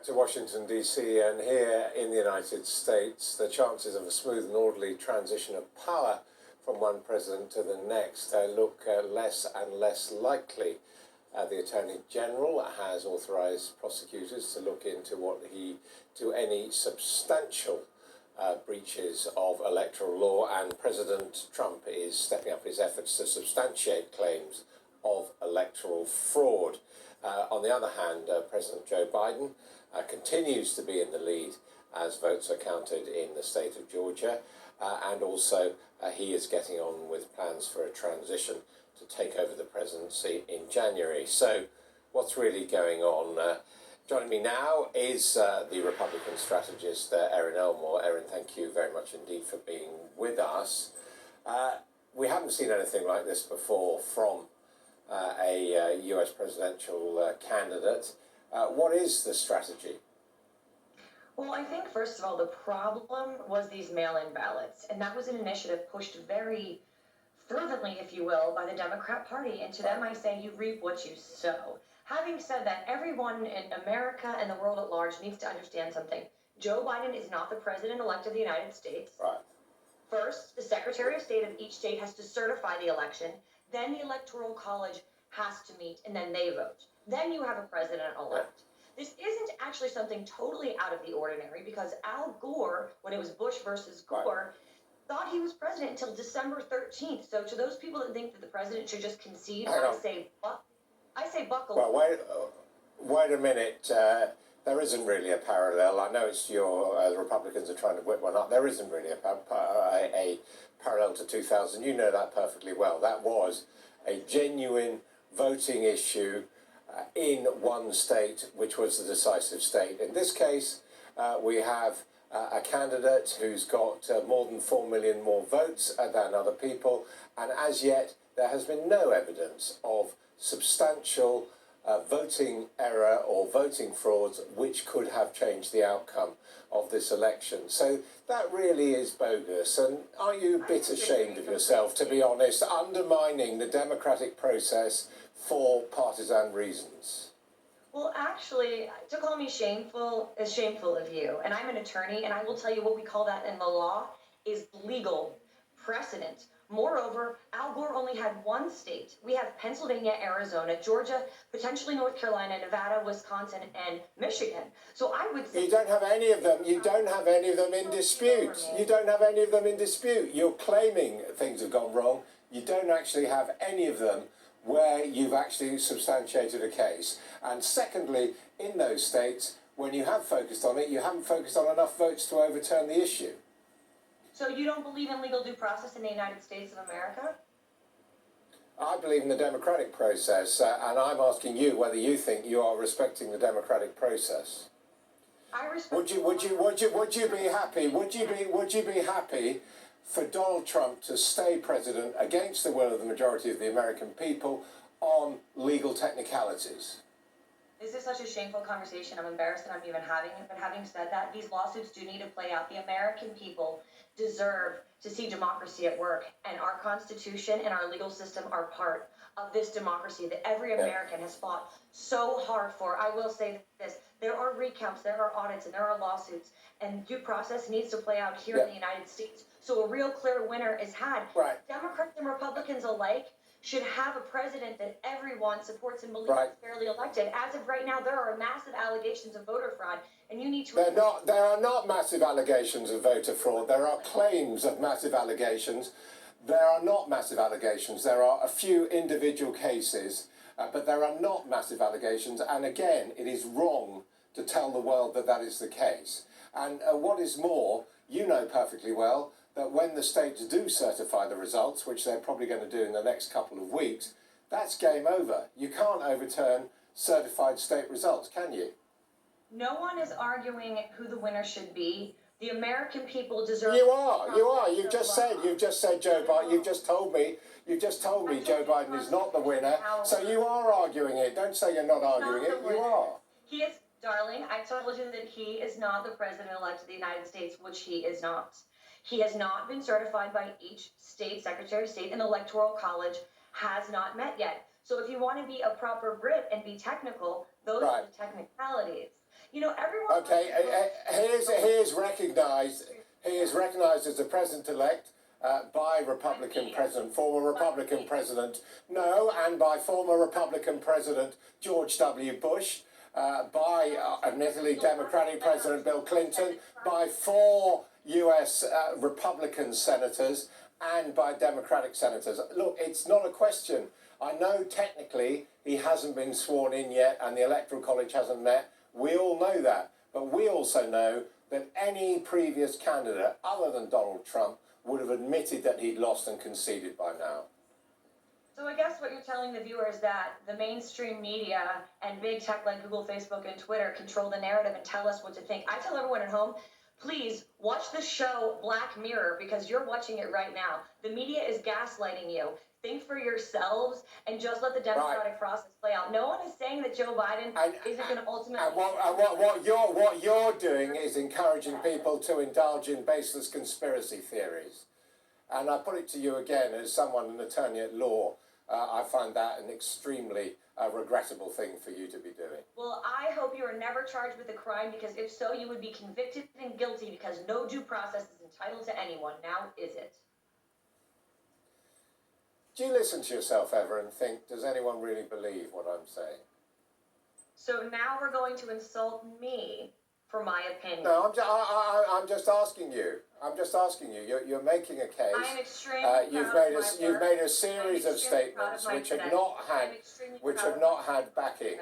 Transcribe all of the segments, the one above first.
To Washington, D.C., and here in the United States, the chances of a smooth and orderly transition of power from one president to the next look less and less likely. The Attorney General has authorised prosecutors to look into any substantial breaches of electoral law, and President Trump is stepping up his efforts to substantiate claims of electoral fraud. On the other hand, President Joe Biden continues to be in the lead as votes are counted in the state of Georgia, and also he is getting on with plans for a transition to take over the presidency in January. So what's really going on? Joining me now is the Republican strategist, Erin Elmore. Erin, thank you very much indeed for being with us. We haven't seen anything like this before from a US presidential candidate. What is the strategy? Well, I think, first of all, the problem was these mail-in ballots, and that was an initiative pushed very fervently, if you will, by the Democrat Party. And to them, I say, you reap what you sow. Having said that, everyone in America and the world at large needs to understand something. Joe Biden is not the president-elect of the United States. Right. First, the Secretary of State of each state has to certify the election. Then the Electoral College has to meet, and then they vote. Then you have a president-elect. This isn't actually something totally out of the ordinary, because Al Gore, when it was Bush versus Gore, thought he was president until December 13th. So to those people that think that the president should just concede, I say buckle. Well, wait a minute. There isn't really a parallel. I know it's the Republicans are trying to whip one up. There isn't really a parallel to 2000. You know that perfectly well. That was a genuine voting issue in one state, which was the decisive state. In this case, we have a candidate who's got more than 4 million more votes than other people, and as yet there has been no evidence of substantial voting error or voting frauds which could have changed the outcome of this election. So that really is bogus. And are you a bit ashamed of yourself, to be honest, undermining the democratic process for partisan reasons? Well, actually, to call me shameful is shameful of you. And I'm an attorney, and I will tell you what we call that in the law is legal precedent. Moreover, Al Gore only had one state. We have Pennsylvania, Arizona, Georgia, potentially North Carolina, Nevada, Wisconsin, and Michigan. So I would say... You don't have any of them. You don't have any of them in dispute. You don't have any of them in dispute. You're claiming things have gone wrong. You don't actually have any of them where you've actually substantiated a case. And secondly, in those states, when you have focused on it, you haven't focused on enough votes to overturn the issue. So you don't believe in legal due process in the United States of America? I believe in the democratic process, and I'm asking you whether you think you are respecting the democratic process. I respect. Would you be happy? Would you be happy for Donald Trump to stay president against the will of the majority of the American people on legal technicalities? This is such a shameful conversation. I'm embarrassed that I'm even having it. But having said that, these lawsuits do need to play out. The American people deserve to see democracy at work. And our Constitution and our legal system are part of this democracy that every American has fought so hard for. I will say this. There are recounts, there are audits, and there are lawsuits. And due process needs to play out here in the United States. So a real clear winner is had. Right. Democrats and Republicans alike should have a president that everyone supports and believes is fairly elected. As of right now, there are massive allegations of voter fraud, and you need to... There are not massive allegations of voter fraud. There are claims of massive allegations. There are not massive allegations. There are a few individual cases, but there are not massive allegations. And again, it is wrong to tell the world that that is the case. And what is more, you know perfectly well that when the states do certify the results, which they're probably going to do in the next couple of weeks, that's game over. You can't overturn certified state results, can you? No one is arguing who the winner should be. The American people deserve... You are. You've just said Joe Biden. You've just told me Joe Biden is not the winner. So you are arguing it. Don't say you're not arguing it. You are. He is, darling, I told you that he is not the president-elect of the United States, which he is not. He has not been certified by each state, Secretary of State, and the Electoral College has not met yet. So if you want to be a proper Brit and be technical, those are the technicalities. You know, everyone. Okay, he is recognised as the president-elect by Republican President, former Republican President, no, and by former Republican President George W. Bush, by admittedly Democratic President Bill Clinton, by 4 US Republican senators, and by Democratic senators. Look, it's not a question. I know technically he hasn't been sworn in yet and the Electoral College hasn't met. We all know that. But we also know that any previous candidate other than Donald Trump would have admitted that he'd lost and conceded by now. So I guess what you're telling the viewer is that the mainstream media and big tech like Google, Facebook, and Twitter control the narrative and tell us what to think. I tell everyone at home, please watch the show Black Mirror because you're watching it right now. The media is gaslighting you. Think for yourselves and just let the democratic process play out. No one is saying that Joe Biden isn't going to ultimately. And what you're doing is encouraging people to indulge in baseless conspiracy theories. And I put it to you again, as someone, an attorney at law, I find that an extremely regrettable thing for you to be doing. Well, I hope you are never charged with a crime, because if so, you would be convicted and guilty, because no due process is entitled to anyone. Now is it? Do you listen to yourself ever and think, does anyone really believe what I'm saying? So now we're going to insult me for my opinion. No, I'm just asking you. I'm just asking you. You're making a case. I am extremely proud you've made a series of statements which have not had backing.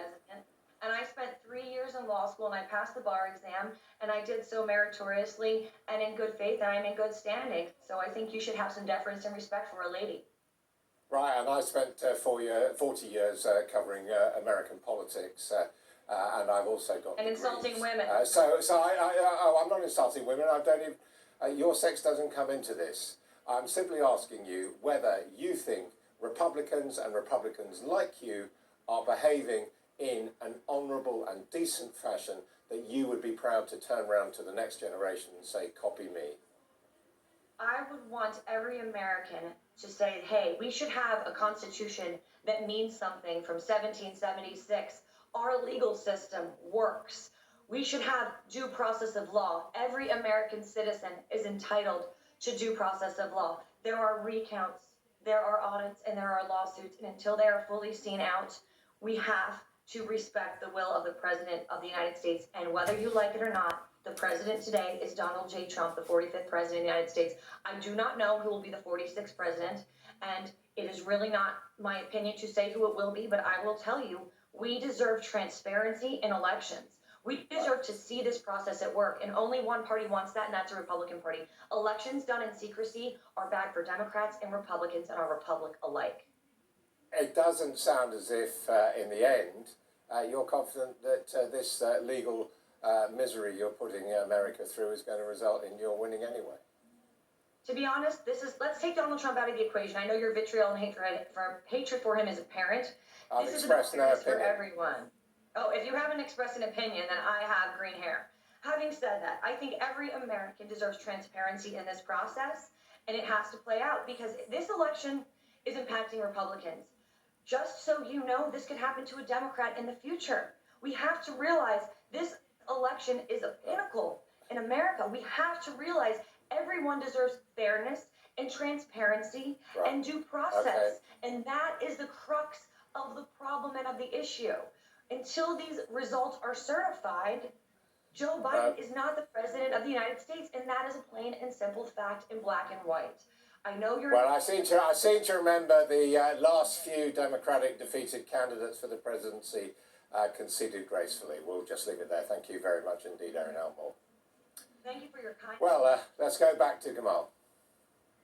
And I spent 3 years in law school, and I passed the bar exam, and I did so meritoriously and in good faith, and I'm in good standing. So I think you should have some deference and respect for a lady. Right, and I spent 40 years covering American politics, and I've also got and degrees. Insulting women. I'm not insulting women. I don't even. Your sex doesn't come into this. I'm simply asking you whether you think Republicans and Republicans like you are behaving in an honourable and decent fashion that you would be proud to turn around to the next generation and say, copy me. I would want every American to say, hey, we should have a constitution that means something from 1776. Our legal system works. We should have due process of law. Every American citizen is entitled to due process of law. There are recounts, there are audits, and there are lawsuits. And until they are fully seen out, we have to respect the will of the President of the United States. And whether you like it or not, the president today is Donald J. Trump, the 45th president of the United States. I do not know who will be the 46th president, and it is really not my opinion to say who it will be, but I will tell you, we deserve transparency in elections. We deserve to see this process at work, and only one party wants that, and that's the Republican Party. Elections done in secrecy are bad for Democrats and Republicans and our republic alike. It doesn't sound as if, in the end, you're confident that this legal misery you're putting America through is going to result in your winning anyway. To be honest, let's take Donald Trump out of the equation. I know your vitriol and hatred for him is apparent. I've this expressed is about no fairness for opinion. everyone. Oh, if you haven't expressed an opinion, then I have green hair. Having said that, I think every American deserves transparency in this process, and it has to play out because this election is impacting Republicans. Just so you know, this could happen to a Democrat in the future. We have to realize this election is a pinnacle in America. We have to realize everyone deserves fairness and transparency and due process. And that is the crux of the problem and of the issue. Until these results are certified, Joe Biden is not the president of the United States, and that is a plain and simple fact in black and white. I know you're. Well, I seem to remember the last few Democratic defeated candidates for the presidency conceded gracefully. We'll just leave it there. Thank you very much indeed, Erin Elmore. Thank you for your kindness. Well, let's go back to Gamal.